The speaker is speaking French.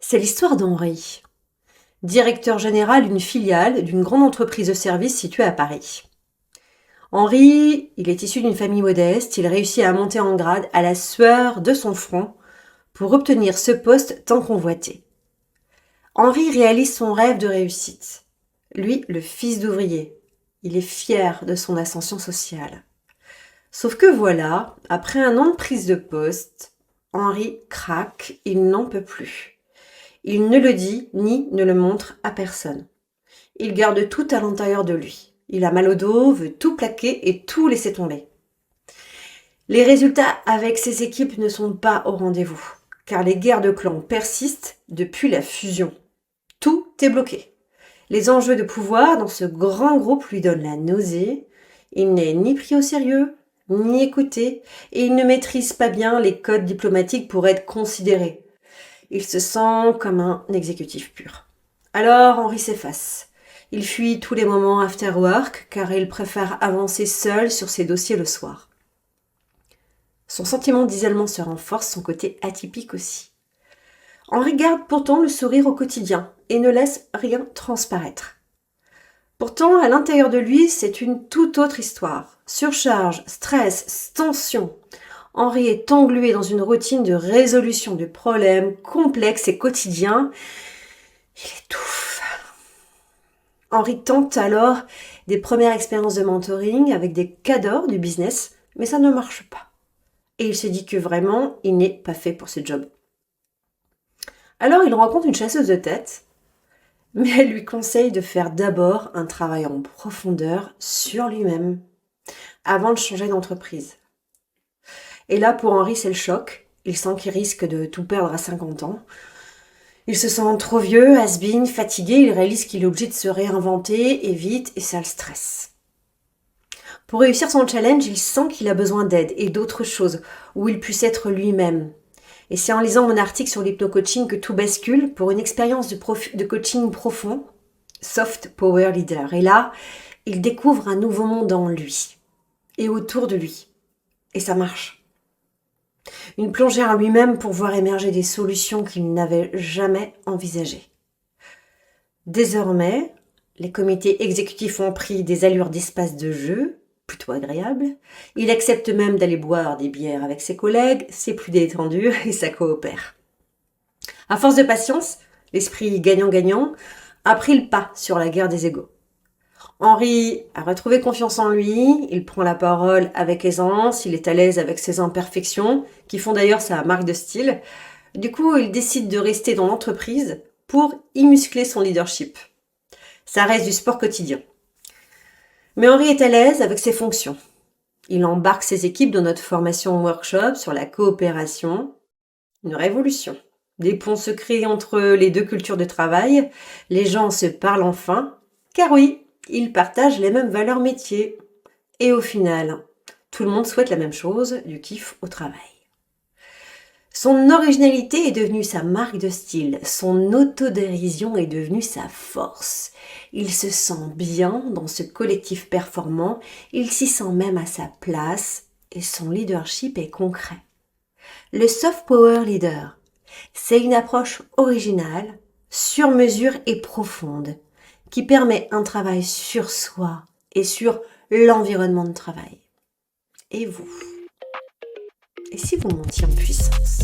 C'est l'histoire d'Henri, directeur général d'une filiale d'une grande entreprise de services située à Paris. Henri, il est issu d'une famille modeste, il réussit à monter en grade à la sueur de son front pour obtenir ce poste tant convoité. Henri réalise son rêve de réussite. Lui, le fils d'ouvrier, il est fier de son ascension sociale. Sauf que voilà, après un an de prise de poste, Henri craque, il n'en peut plus. Il ne le dit ni ne le montre à personne. Il garde tout à l'intérieur de lui. Il a mal au dos, veut tout plaquer et tout laisser tomber. Les résultats avec ses équipes ne sont pas au rendez-vous, car les guerres de clans persistent depuis la fusion. Tout est bloqué. Les enjeux de pouvoir dans ce grand groupe lui donnent la nausée. Il n'est ni pris au sérieux, ni écouté, et il ne maîtrise pas bien les codes diplomatiques pour être considéré. Il se sent comme un exécutif pur. Alors Henri s'efface. Il fuit tous les moments after work car il préfère avancer seul sur ses dossiers le soir. Son sentiment d'isolement se renforce, son côté atypique aussi. Henri garde pourtant le sourire au quotidien et ne laisse rien transparaître. Pourtant, à l'intérieur de lui, c'est une toute autre histoire. Surcharge, stress, tension. Henri est englué dans une routine de résolution de problèmes complexes et quotidiens. Il étouffe. Henri tente alors des premières expériences de mentoring avec des cadors du business, mais ça ne marche pas. Et il se dit que vraiment, il n'est pas fait pour ce job. Alors il rencontre une chasseuse de tête, mais elle lui conseille de faire d'abord un travail en profondeur sur lui-même, avant de changer d'entreprise. Et là, pour Henri, c'est le choc. Il sent qu'il risque de tout perdre à 50 ans. Il se sent trop vieux, has-been, fatigué. Il réalise qu'il est obligé de se réinventer, et vite, et ça le stresse. Pour réussir son challenge, il sent qu'il a besoin d'aide et d'autres choses, où il puisse être lui-même. Et c'est en lisant mon article sur l'hypno-coaching que tout bascule pour une expérience de coaching profond, Soft Power Leader. Et là, il découvre un nouveau monde en lui et autour de lui. Et ça marche. Une plongée en lui-même pour voir émerger des solutions qu'il n'avait jamais envisagées. Désormais, les comités exécutifs ont pris des allures d'espace de jeu, plutôt agréables. Il accepte même d'aller boire des bières avec ses collègues, c'est plus détendu et ça coopère. À force de patience, l'esprit gagnant-gagnant a pris le pas sur la guerre des égos. Henri a retrouvé confiance en lui, il prend la parole avec aisance, il est à l'aise avec ses imperfections, qui font d'ailleurs sa marque de style. Du coup, il décide de rester dans l'entreprise pour y muscler son leadership. Ça reste du sport quotidien. Mais Henri est à l'aise avec ses fonctions. Il embarque ses équipes dans notre formation workshop sur la coopération. Une révolution. Des ponts se créent entre les deux cultures de travail. Les gens se parlent enfin. Car oui, ils partagent les mêmes valeurs métiers. Et au final, tout le monde souhaite la même chose, du kiff au travail. Son originalité est devenue sa marque de style, son autodérision est devenue sa force. Il se sent bien dans ce collectif performant, il s'y sent même à sa place et son leadership est concret. Le Soft Power Leader, c'est une approche originale, sur mesure et profonde, qui permet un travail sur soi et sur l'environnement de travail. Et vous ? Et si vous montiez en puissance ?